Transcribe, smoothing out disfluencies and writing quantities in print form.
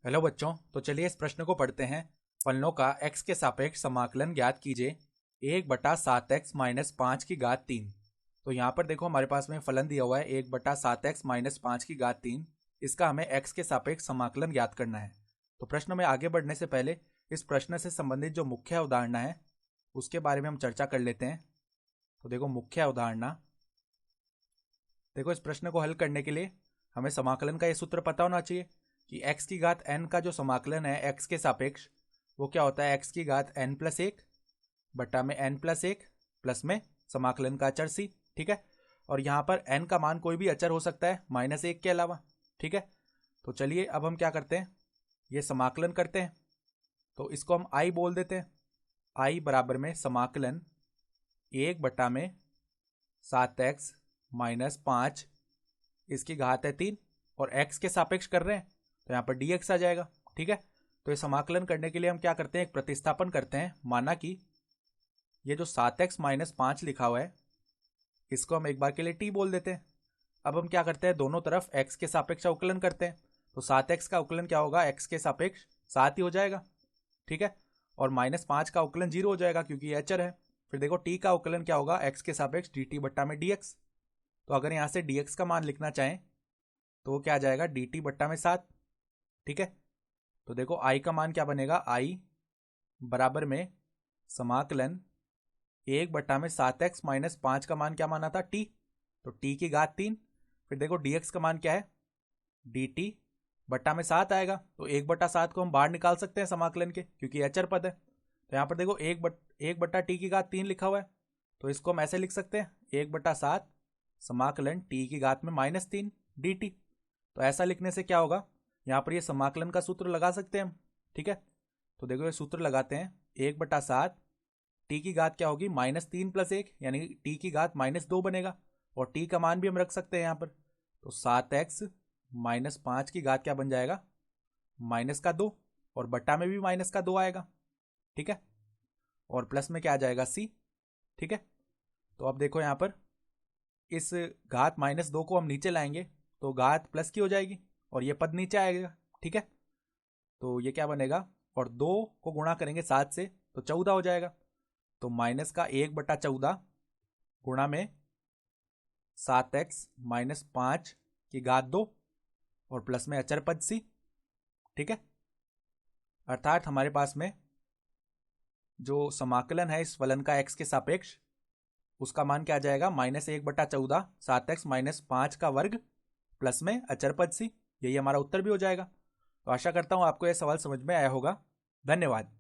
Hello बच्चों, तो चलिए इस प्रश्न को पढ़ते हैं। फलनों का x के सापेक्ष समाकलन ज्ञात कीजिए। 1/7x-5 तो यहाँ पर देखो हमारे पास में फलन दिया हुआ है 1/7x-5 इसका हमें x के सापेक्ष समाकलन ज्ञात करना है। तो प्रश्न में आगे बढ़ने से पहले इस प्रश्न से संबंधित जो मुख्य अवधारणा है उसके बारे में हम चर्चा कर लेते हैं। तो देखो मुख्य अवधारणा, देखो इस प्रश्न को हल करने के लिए हमें समाकलन का ये सूत्र पता होना चाहिए कि x की घात n का जो समाकलन है x के सापेक्ष वो क्या होता है, x की घात n+1 बटा में n+1 प्लस में समाकलन का अचर c। ठीक है, और यहाँ पर n का मान कोई भी अचर हो सकता है -1 के अलावा। ठीक है, तो चलिए अब हम क्या करते हैं, ये समाकलन करते हैं। तो इसको हम i बोल देते हैं। i बराबर में समाकलन 1/7x-5 इसकी घात है 3 और x के सापेक्ष कर रहे हैं तो यहाँ पर dx आ जाएगा। ठीक है, तो ये समाकलन करने के लिए हम क्या करते हैं, एक प्रतिस्थापन करते हैं। माना कि ये जो 7x-5 लिखा हुआ है इसको हम एक बार के लिए t बोल देते हैं। अब हम क्या करते हैं, दोनों तरफ x के सापेक्ष अवकलन करते हैं। तो 7x का अवकलन क्या होगा, x के सापेक्ष 7 ही हो जाएगा। ठीक है, और -5 का अवकलन 0 हो जाएगा क्योंकि ये अचर है। फिर देखो t का अवकलन क्या होगा, x के सापेक्ष dt बट्टा में dx। तो अगर यहाँ से dx का मान लिखना चाहें तो वो क्या आ जाएगा, dt बट्टा में 7। ठीक है, तो देखो i का मान क्या बनेगा, i बराबर में समाकलन 1/7x-5 का मान क्या माना था, t, तो t की घात 3। फिर देखो dx का मान क्या है, dt बट्टा में 7 आएगा। तो 1/7 को हम बाहर निकाल सकते हैं समाकलन के क्योंकि अचर पद है। तो यहाँ पर देखो 1/t की घात 3 लिखा हुआ है तो इसको हम ऐसे लिख सकते हैं 1/7 समाकलन t की घात में -3 dt। तो ऐसा लिखने से क्या होगा, यहाँ पर ये समाकलन का सूत्र लगा सकते हैं हम। ठीक है, तो देखो ये सूत्र लगाते हैं, 1/7 t की घात क्या होगी, -3 + 1 यानी t की घात -2 बनेगा। और t का मान भी हम रख सकते हैं यहाँ पर। तो 7x-5 की घात क्या बन जाएगा, -2 और बट्टा में भी -2 आएगा। ठीक है, और प्लस में क्या आ जाएगा c। ठीक है, तो अब देखो यहाँ पर इस घात -2 को हम नीचे लाएंगे तो घात प्लस की हो जाएगी और ये पद नीचे आएगा। ठीक है, तो ये क्या बनेगा, और 2 को गुणा करेंगे 7 से तो 14 हो जाएगा। तो -1/14 गुणा में 7x-5 की घात 2 और प्लस में अचर पद c। ठीक है, अर्थात हमारे पास में जो समाकलन है इस फलन का x के सापेक्ष उसका मान क्या आ जाएगा, -1/14 7x-5 का वर्ग प्लस में अचर पद c। यही हमारा उत्तर भी हो जाएगा। तो आशा करता हूं आपको यह सवाल समझ में आया होगा। धन्यवाद।